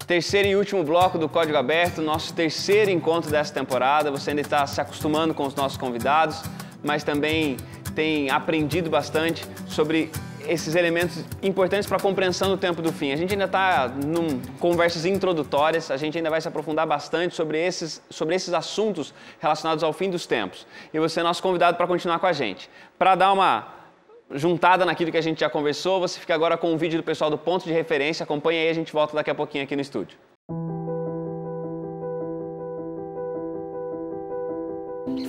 terceiro e último bloco do Código Aberto, nosso terceiro encontro dessa temporada. Você ainda está se acostumando com os nossos convidados, mas também tem aprendido bastante sobre esses elementos importantes para a compreensão do tempo do fim. A gente ainda está em conversas introdutórias, a gente ainda vai se aprofundar bastante sobre esses assuntos relacionados ao fim dos tempos. E você é nosso convidado para continuar com a gente. Para dar uma juntada naquilo que a gente já conversou, você fica agora com um vídeo do pessoal do Ponto de Referência. Acompanha aí, a gente volta daqui a pouquinho aqui no estúdio.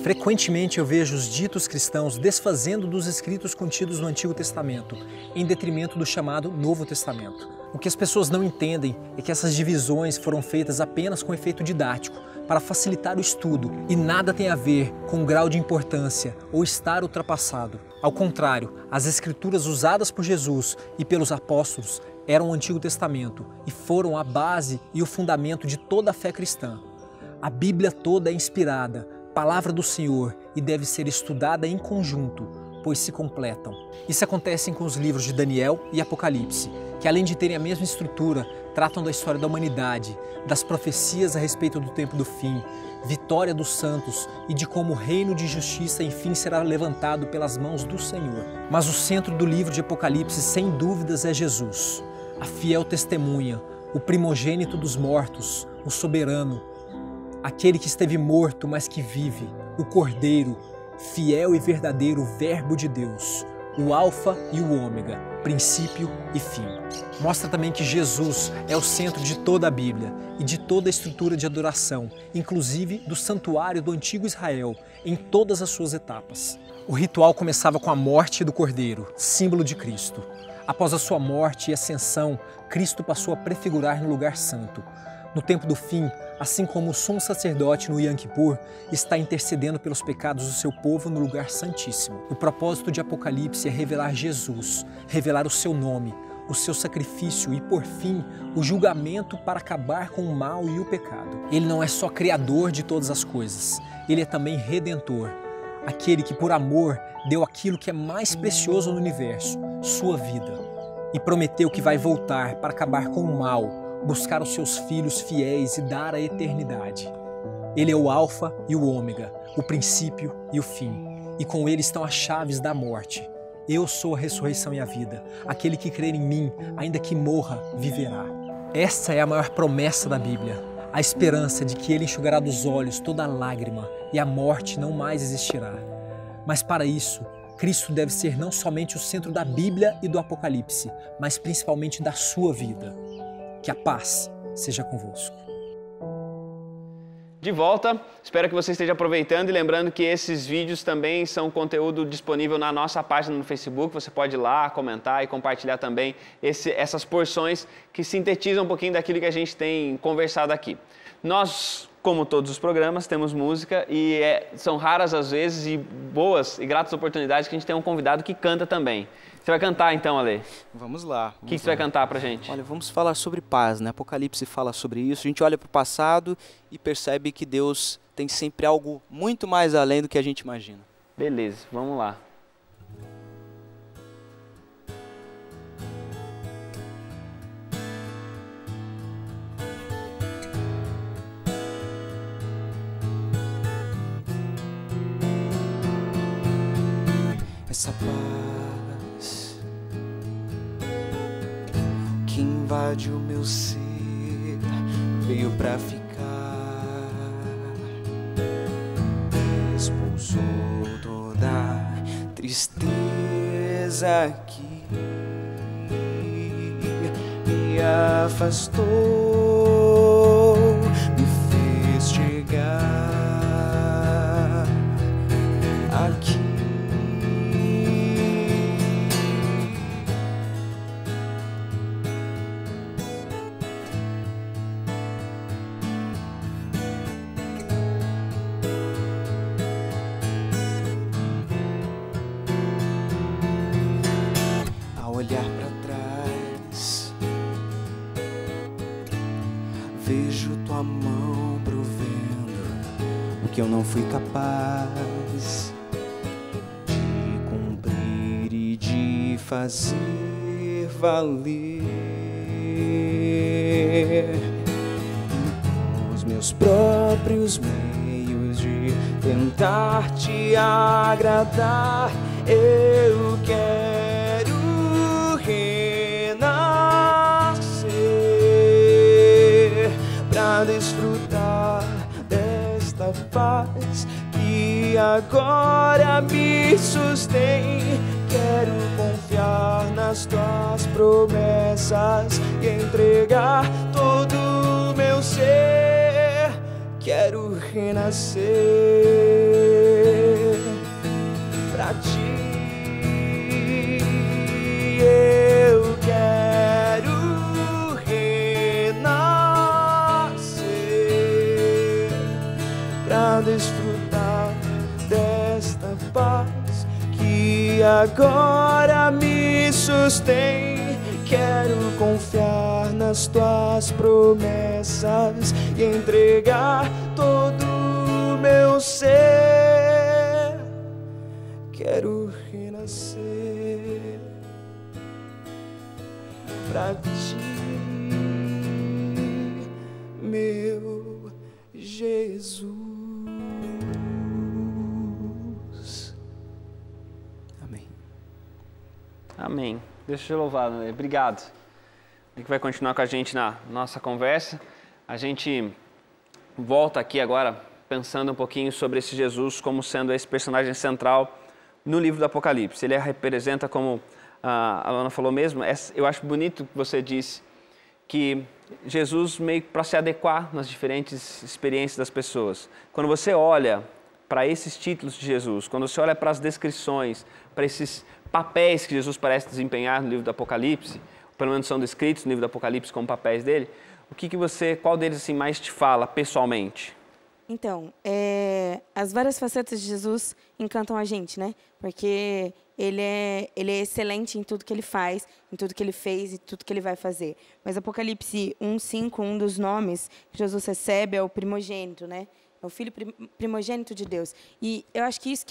Frequentemente eu vejo os ditos cristãos desfazendo dos escritos contidos no Antigo Testamento, em detrimento do chamado Novo Testamento. O que as pessoas não entendem é que essas divisões foram feitas apenas com efeito didático, para facilitar o estudo, e nada tem a ver com o grau de importância ou estar ultrapassado. Ao contrário, as escrituras usadas por Jesus e pelos apóstolos eram o Antigo Testamento e foram a base e o fundamento de toda a fé cristã. A Bíblia toda é inspirada, Palavra do Senhor, e deve ser estudada em conjunto, pois se completam. Isso acontece com os livros de Daniel e Apocalipse, que além de terem a mesma estrutura, tratam da história da humanidade, das profecias a respeito do tempo do fim, vitória dos santos e de como o reino de justiça enfim será levantado pelas mãos do Senhor. Mas o centro do livro de Apocalipse, sem dúvidas, é Jesus, a fiel testemunha, o primogênito dos mortos, o soberano, aquele que esteve morto, mas que vive, o Cordeiro, fiel e verdadeiro Verbo de Deus, o Alfa e o Ômega, princípio e fim. Mostra também que Jesus é o centro de toda a Bíblia e de toda a estrutura de adoração, inclusive do santuário do antigo Israel, em todas as suas etapas. O ritual começava com a morte do Cordeiro, símbolo de Cristo. Após a sua morte e ascensão, Cristo passou a prefigurar no lugar santo. No tempo do fim, assim como o sumo sacerdote no Yom Kippur está intercedendo pelos pecados do seu povo no lugar santíssimo. O propósito de Apocalipse é revelar Jesus, revelar o seu nome, o seu sacrifício e, por fim, o julgamento para acabar com o mal e o pecado. Ele não é só criador de todas as coisas, ele é também redentor, aquele que por amor deu aquilo que é mais precioso no universo, sua vida, e prometeu que vai voltar para acabar com o mal, buscar os seus filhos fiéis e dar a eternidade. Ele é o Alfa e o Ômega, o princípio e o fim, e com ele estão as chaves da morte. Eu sou a ressurreição e a vida. Aquele que crer em mim, ainda que morra, viverá. Essa é a maior promessa da Bíblia, a esperança de que ele enxugará dos olhos toda lágrima e a morte não mais existirá. Mas para isso, Cristo deve ser não somente o centro da Bíblia e do Apocalipse, mas principalmente da sua vida. Que a paz seja convosco. De volta, espero que você esteja aproveitando e lembrando que esses vídeos também são conteúdo disponível na nossa página no Facebook. Você pode ir lá, comentar e compartilhar também essas porções que sintetizam um pouquinho daquilo que a gente tem conversado aqui. Nós, como todos os programas, temos música e são raras as vezes e boas e gratas oportunidades que a gente tem um convidado que canta também. Você vai cantar então, Ale? Vamos lá. O que você vai cantar pra gente? Olha, vamos falar sobre paz, né? Apocalipse fala sobre isso. A gente olha para o passado e percebe que Deus tem sempre algo muito mais além do que a gente imagina. Beleza, vamos lá. Essa paz que invade o meu ser veio pra ficar, expulsou toda tristeza que me afastou, me fez chegar aqui. Olhar para trás, vejo tua mão provendo o que eu não fui capaz de cumprir e de fazer valer. meus próprios meios de tentar te agradar. Eu quero renascer pra desfrutar desta paz que agora me sustém. Quero confiar nas tuas promessas e entregar todo o meu ser. Quero renascer pra ti. Eu quero renascer pra desfrutar desta paz que agora me sustém. Quero confiar nas tuas promessas e entregar todo o meu ser. Quero renascer pra ti, meu Jesus. Amém. Amém. Deixa eu louvar, né? Obrigado. A que vai continuar com a gente na nossa conversa. A gente volta aqui agora pensando um pouquinho sobre esse Jesus como sendo esse personagem central no livro do Apocalipse. Ele representa, como a Alana falou mesmo, eu acho bonito que você disse que Jesus meio para se adequar nas diferentes experiências das pessoas. Quando você olha para esses títulos de Jesus, quando você olha para as descrições, para esses papéis que Jesus parece desempenhar no livro do Apocalipse, pelo menos são descritos no livro do Apocalipse como papéis dele, qual deles assim mais te fala pessoalmente? Então, as várias facetas de Jesus encantam a gente, né? Porque ele é excelente em tudo que ele faz, em tudo que ele fez e tudo que ele vai fazer. Mas Apocalipse 1:5, um dos nomes que Jesus recebe é o primogênito, né? É o filho primogênito de Deus. E eu acho que isso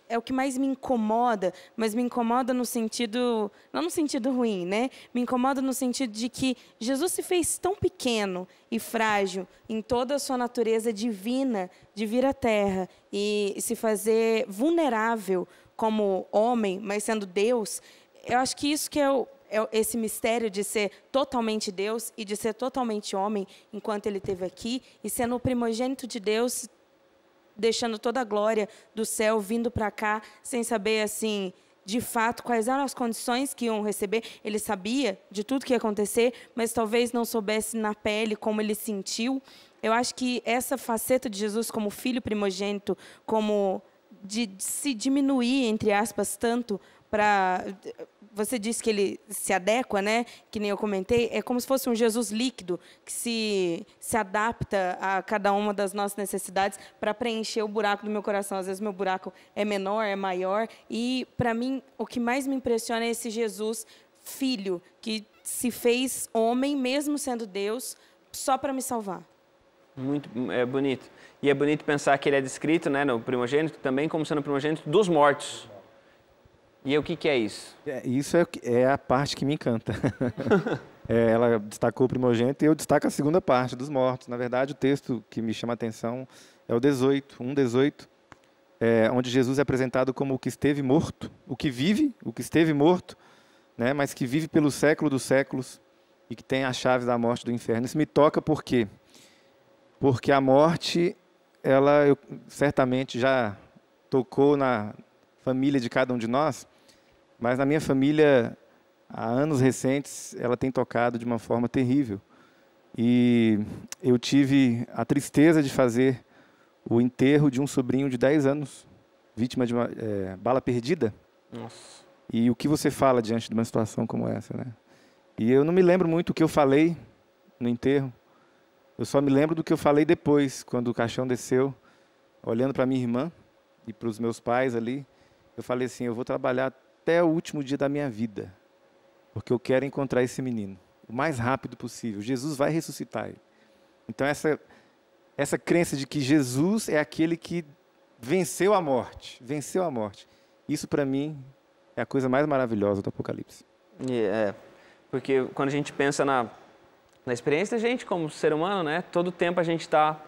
é o que mais me incomoda, mas me incomoda no sentido, não no sentido ruim, né? Me incomoda no sentido de que Jesus se fez tão pequeno e frágil em toda a sua natureza divina de vir à Terra e se fazer vulnerável como homem, mas sendo Deus. Eu acho que isso que é esse mistério de ser totalmente Deus e de ser totalmente homem enquanto ele esteve aqui e sendo o primogênito de Deus, deixando toda a glória do céu vindo para cá, sem saber, assim, de fato, quais eram as condições que iam receber. Ele sabia de tudo que ia acontecer, mas talvez não soubesse na pele como ele sentiu. Eu acho que essa faceta de Jesus como filho primogênito, como de se diminuir, entre aspas, tanto para... Você disse que ele se adequa, né? Que nem eu comentei. É como se fosse um Jesus líquido que se adapta a cada uma das nossas necessidades para preencher o buraco do meu coração. Às vezes, meu buraco é menor, é maior. E, para mim, o que mais me impressiona é esse Jesus filho que se fez homem, mesmo sendo Deus, só para me salvar. Muito bonito. E é bonito pensar que ele é descrito, né, no primogênito também como sendo o primogênito dos mortos. E o que é isso? Isso é a parte que me encanta. Ela destacou o primogênito e eu destaco a segunda parte, dos mortos. Na verdade, o texto que me chama a atenção é o 1:18, onde Jesus é apresentado como o que esteve morto, o que vive, o que esteve morto, né, mas que vive pelo século dos séculos e que tem as chaves da morte e do inferno. Isso me toca por quê? Porque a morte, ela certamente já tocou na família de cada um de nós, mas na minha família, há anos recentes, ela tem tocado de uma forma terrível. E eu tive a tristeza de fazer o enterro de um sobrinho de 10 anos, vítima de uma bala perdida. Nossa. E o que você fala diante de uma situação como essa, né? E eu não me lembro muito o que eu falei no enterro. Eu só me lembro do que eu falei depois, quando o caixão desceu, olhando para minha irmã e para os meus pais ali. Eu falei assim, eu vou trabalhar até o último dia da minha vida, porque eu quero encontrar esse menino o mais rápido possível. Jesus vai ressuscitar ele. Então essa crença de que Jesus é aquele que venceu a morte, isso para mim é a coisa mais maravilhosa do Apocalipse. Porque quando a gente pensa Na experiência da gente como ser humano, né? Todo tempo a gente está...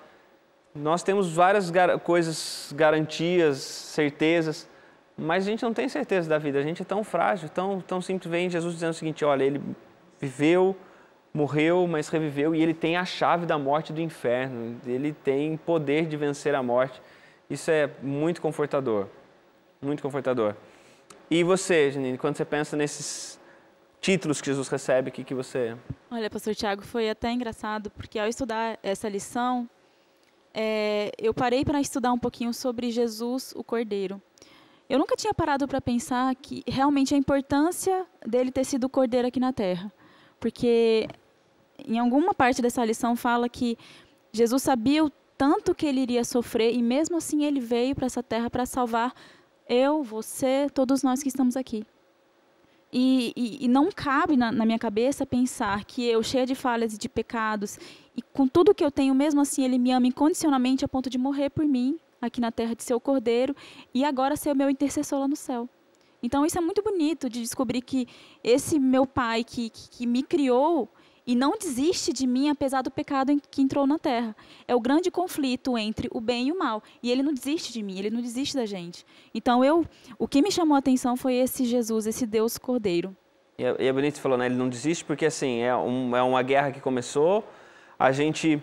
Nós temos várias coisas, garantias, certezas, mas a gente não tem certeza da vida. A gente é tão frágil, tão simples. Vem Jesus dizendo o seguinte, olha, ele viveu, morreu, mas reviveu e ele tem a chave da morte e do inferno. Ele tem poder de vencer a morte. Isso é muito confortador, muito confortador. E você, Janine, quando você pensa nesses títulos que Jesus recebe, o que você... Olha, pastor Tiago, foi até engraçado, porque ao estudar essa lição, eu parei para estudar um pouquinho sobre Jesus, o Cordeiro. Eu nunca tinha parado para pensar que realmente a importância dele ter sido o Cordeiro aqui na Terra. Porque em alguma parte dessa lição fala que Jesus sabia o tanto que ele iria sofrer e mesmo assim ele veio para essa terra para salvar eu, você, todos nós que estamos aqui. E não cabe na minha cabeça pensar que eu, cheia de falhas e de pecados, e com tudo que eu tenho, mesmo assim, ele me ama incondicionalmente a ponto de morrer por mim, aqui na terra, de ser o Cordeiro, e agora ser o meu intercessor lá no céu. Então, isso é muito bonito, de descobrir que esse meu pai que me criou e não desiste de mim, apesar do pecado que entrou na terra. É o grande conflito entre o bem e o mal. E ele não desiste de mim, ele não desiste da gente. Então, o que me chamou a atenção foi esse Jesus, esse Deus Cordeiro. E é bonito você falou, né? Ele não desiste porque, assim, é uma guerra que começou, a gente,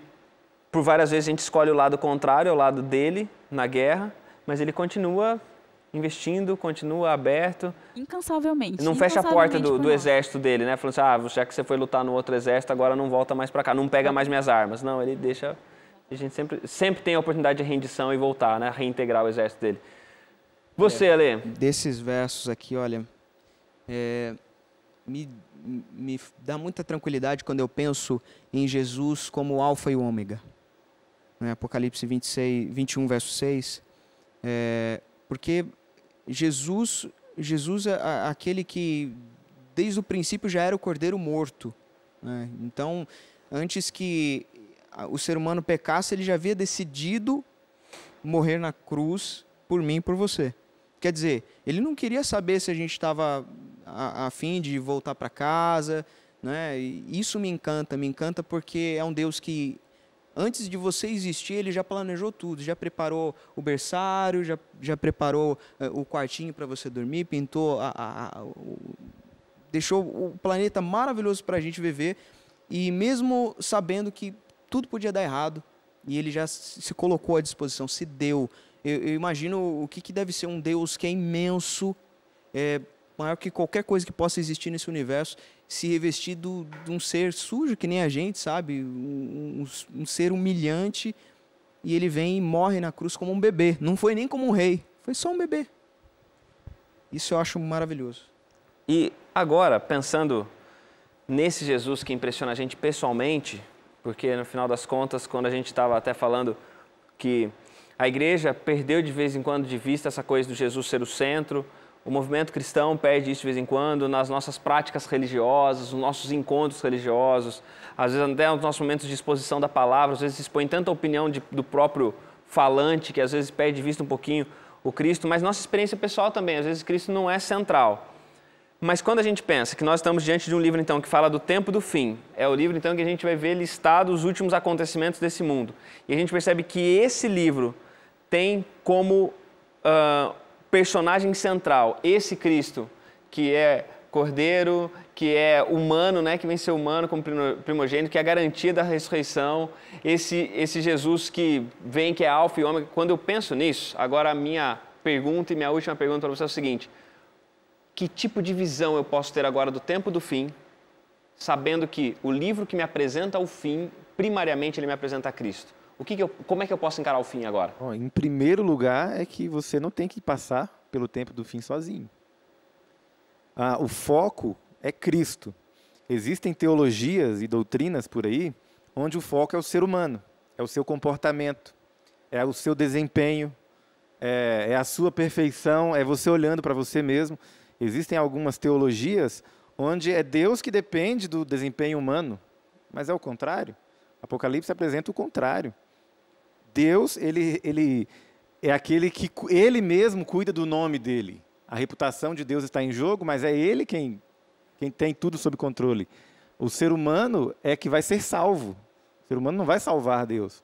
por várias vezes, a gente escolhe o lado contrário, o lado dele na guerra, mas ele continua investindo, continua aberto. Incansavelmente. Não fecha a porta do exército dele, né? Falando assim, já que você foi lutar no outro exército, agora não volta mais para cá, não pega mais minhas armas. Não, ele deixa... A gente sempre tem a oportunidade de rendição e voltar, né? Reintegrar o exército dele. Você, Ale? Desses versos aqui, olha, me dá muita tranquilidade quando eu penso em Jesus como o alfa e o ômega. Apocalipse 21, verso 6. Porque Jesus é aquele que, desde o princípio, já era o Cordeiro morto. Então, antes que o ser humano pecasse, ele já havia decidido morrer na cruz por mim e por você. Quer dizer, ele não queria saber se a gente estava a fim de voltar para casa. E isso me encanta porque é um Deus que, antes de você existir, ele já planejou tudo, já preparou o berçário, já preparou o quartinho para você dormir, pintou, deixou o planeta maravilhoso para a gente viver, e mesmo sabendo que tudo podia dar errado, e ele já se colocou à disposição, se deu. Eu imagino o que deve ser um Deus que é imenso, maior que qualquer coisa que possa existir nesse universo, se revestir de um ser sujo que nem a gente, sabe? Um ser humilhante, e ele vem e morre na cruz como um bebê. Não foi nem como um rei, foi só um bebê. Isso eu acho maravilhoso. E agora, pensando nesse Jesus que impressiona a gente pessoalmente, porque no final das contas, quando a gente estava até falando que a igreja perdeu de vez em quando de vista essa coisa do Jesus ser o centro, o movimento cristão perde isso de vez em quando nas nossas práticas religiosas, nos nossos encontros religiosos, às vezes até nos nossos momentos de exposição da palavra, às vezes se expõe tanta opinião do próprio falante que às vezes perde de vista um pouquinho o Cristo, mas nossa experiência pessoal também, às vezes Cristo não é central. Mas quando a gente pensa que nós estamos diante de um livro então que fala do tempo do fim, é o livro então que a gente vai ver listado os últimos acontecimentos desse mundo, e a gente percebe que esse livro tem como personagem central esse Cristo, que é Cordeiro, que é humano, né, que vem ser humano como primogênito, que é a garantia da ressurreição, esse Jesus que vem, que é alfa e ômega. Quando eu penso nisso, agora a minha pergunta e minha última pergunta para você é o seguinte: que tipo de visão eu posso ter agora do tempo do fim, sabendo que o livro que me apresenta o fim, primariamente ele me apresenta a Cristo? Como é que eu posso encarar o fim agora? Em primeiro lugar, é que você não tem que passar pelo tempo do fim sozinho. O foco é Cristo. Existem teologias e doutrinas por aí onde o foco é o ser humano, é o seu comportamento, é o seu desempenho, é a sua perfeição, é você olhando para você mesmo. Existem algumas teologias onde é Deus que depende do desempenho humano, mas é o contrário. Apocalipse apresenta o contrário. Deus, ele é aquele que ele mesmo cuida do nome dele. A reputação de Deus está em jogo, mas é ele quem tem tudo sob controle. O ser humano é que vai ser salvo. O ser humano não vai salvar Deus.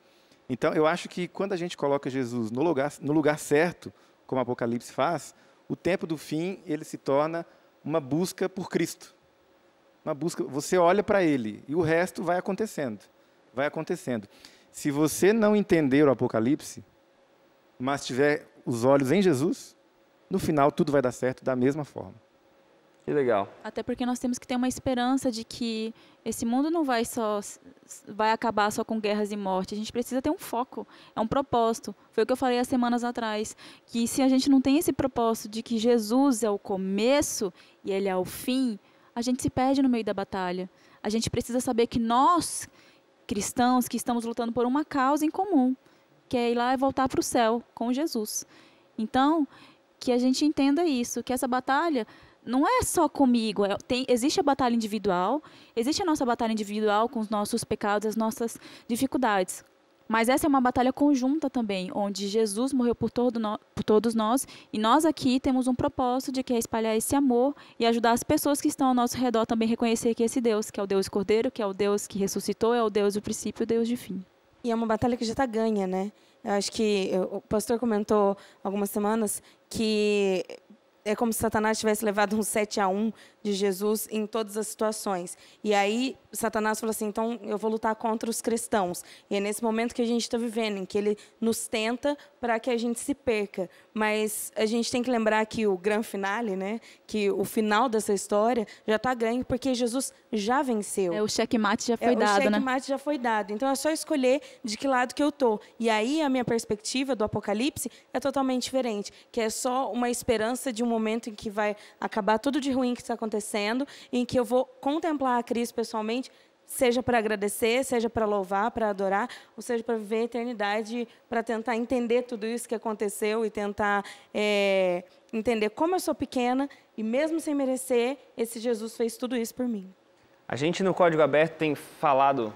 Então, eu acho que quando a gente coloca Jesus no lugar certo, como o Apocalipse faz, o tempo do fim ele se torna uma busca por Cristo. Uma busca, você olha para Ele e o resto vai acontecendo. Vai acontecendo. Se você não entender o Apocalipse, mas tiver os olhos em Jesus, no final tudo vai dar certo da mesma forma. Que legal. Até porque nós temos que ter uma esperança de que esse mundo não vai acabar só com guerras e morte. A gente precisa ter um foco, é um propósito. Foi o que eu falei há semanas atrás, que se a gente não tem esse propósito de que Jesus é o começo e Ele é o fim, a gente se perde no meio da batalha. A gente precisa saber que nós, cristãos, que estamos lutando por uma causa em comum, que é ir lá e voltar para o céu com Jesus. Então, que a gente entenda isso, que essa batalha não é só comigo, existe a batalha individual, existe a nossa batalha individual com os nossos pecados, as nossas dificuldades. Mas essa é uma batalha conjunta também, onde Jesus morreu por todos nós, e nós aqui temos um propósito de que é espalhar esse amor e ajudar as pessoas que estão ao nosso redor também a reconhecer que esse Deus, que é o Deus Cordeiro, que é o Deus que ressuscitou, é o Deus do princípio e o Deus de fim. E é uma batalha que já está ganha, né? Eu acho que o pastor comentou algumas semanas que é como se Satanás tivesse levado um 7-1 de Jesus em todas as situações. E aí, Satanás falou assim, então eu vou lutar contra os cristãos. E é nesse momento que a gente está vivendo, em que ele nos tenta para que a gente se perca. Mas a gente tem que lembrar que o grande finale, né, que o final dessa história já está ganho, porque Jesus já venceu. O checkmate já foi dado, né? O checkmate já foi dado. Então, é só escolher de que lado que eu estou. E aí, a minha perspectiva do Apocalipse é totalmente diferente, que é só uma esperança de um momento em que vai acabar tudo de ruim que está acontecendo, em que eu vou contemplar a Cristo pessoalmente, seja para agradecer, seja para louvar, para adorar, ou seja para viver a eternidade, para tentar entender tudo isso que aconteceu e tentar entender como eu sou pequena e mesmo sem merecer, esse Jesus fez tudo isso por mim. A gente no Código Aberto tem falado,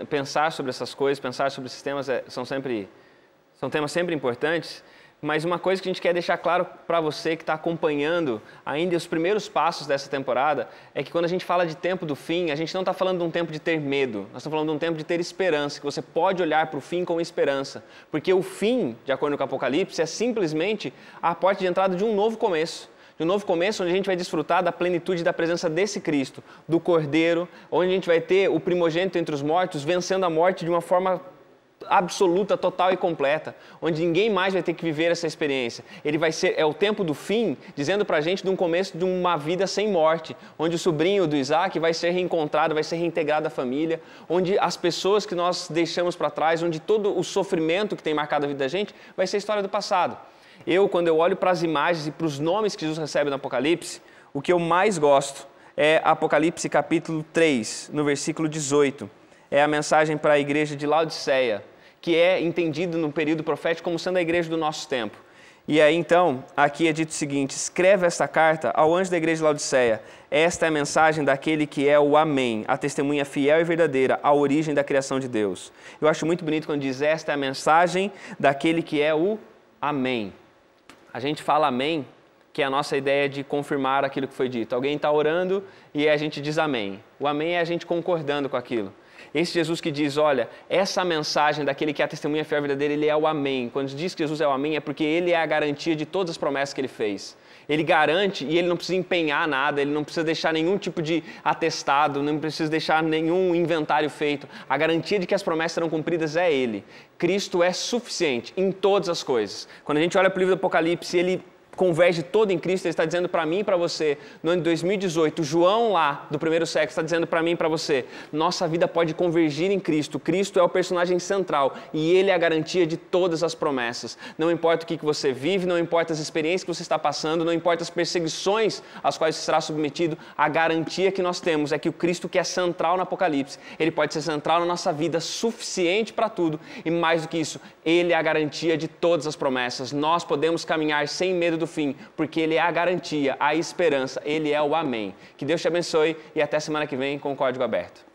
pensar sobre essas coisas, pensar sobre esses temas são temas sempre importantes. Mas uma coisa que a gente quer deixar claro para você que está acompanhando ainda os primeiros passos dessa temporada é que quando a gente fala de tempo do fim, a gente não está falando de um tempo de ter medo, nós estamos falando de um tempo de ter esperança, que você pode olhar para o fim com esperança. Porque o fim, de acordo com o Apocalipse, é simplesmente a porta de entrada de um novo começo. De um novo começo onde a gente vai desfrutar da plenitude da presença desse Cristo, do Cordeiro, onde a gente vai ter o primogênito entre os mortos vencendo a morte de uma forma absoluta, total e completa, onde ninguém mais vai ter que viver essa experiência. Ele vai ser, é o tempo do fim, dizendo pra gente de um começo de uma vida sem morte, onde o sobrinho do Isaac vai ser reencontrado, vai ser reintegrado à família, onde as pessoas que nós deixamos para trás, onde todo o sofrimento que tem marcado a vida da gente, vai ser história do passado. Quando eu olho para as imagens e para os nomes que Jesus recebe no Apocalipse, o que eu mais gosto é Apocalipse capítulo 3, no versículo 18. É a mensagem para a igreja de Laodiceia, que é entendido no período profético como sendo a igreja do nosso tempo. E aí, então, aqui é dito o seguinte: escreve esta carta ao anjo da igreja de Laodiceia. Esta é a mensagem daquele que é o Amém, a testemunha fiel e verdadeira, a origem da criação de Deus. Eu acho muito bonito quando diz esta é a mensagem daquele que é o Amém. A gente fala Amém, que é a nossa ideia de confirmar aquilo que foi dito. Alguém está orando e a gente diz Amém. O Amém é a gente concordando com aquilo. Esse Jesus que diz, olha, essa mensagem daquele que é a testemunha fiel e verdadeira, ele é o Amém. Quando diz que Jesus é o Amém, é porque ele é a garantia de todas as promessas que ele fez. Ele garante e ele não precisa empenhar nada, ele não precisa deixar nenhum tipo de atestado, não precisa deixar nenhum inventário feito. A garantia de que as promessas serão cumpridas é ele. Cristo é suficiente em todas as coisas. Quando a gente olha para o livro do Apocalipse, ele converge todo em Cristo, ele está dizendo para mim e para você, no ano de 2018, João lá, do primeiro século, está dizendo para mim e para você, nossa vida pode convergir em Cristo, Cristo é o personagem central e ele é a garantia de todas as promessas. Não importa o que você vive, não importa as experiências que você está passando, não importa as perseguições às quais você será submetido, a garantia que nós temos é que o Cristo que é central no Apocalipse, ele pode ser central na nossa vida, suficiente para tudo e mais do que isso, ele é a garantia de todas as promessas. Nós podemos caminhar sem medo do fim, porque ele é a garantia, a esperança, ele é o Amém. Que Deus te abençoe e até semana que vem com o Código Aberto.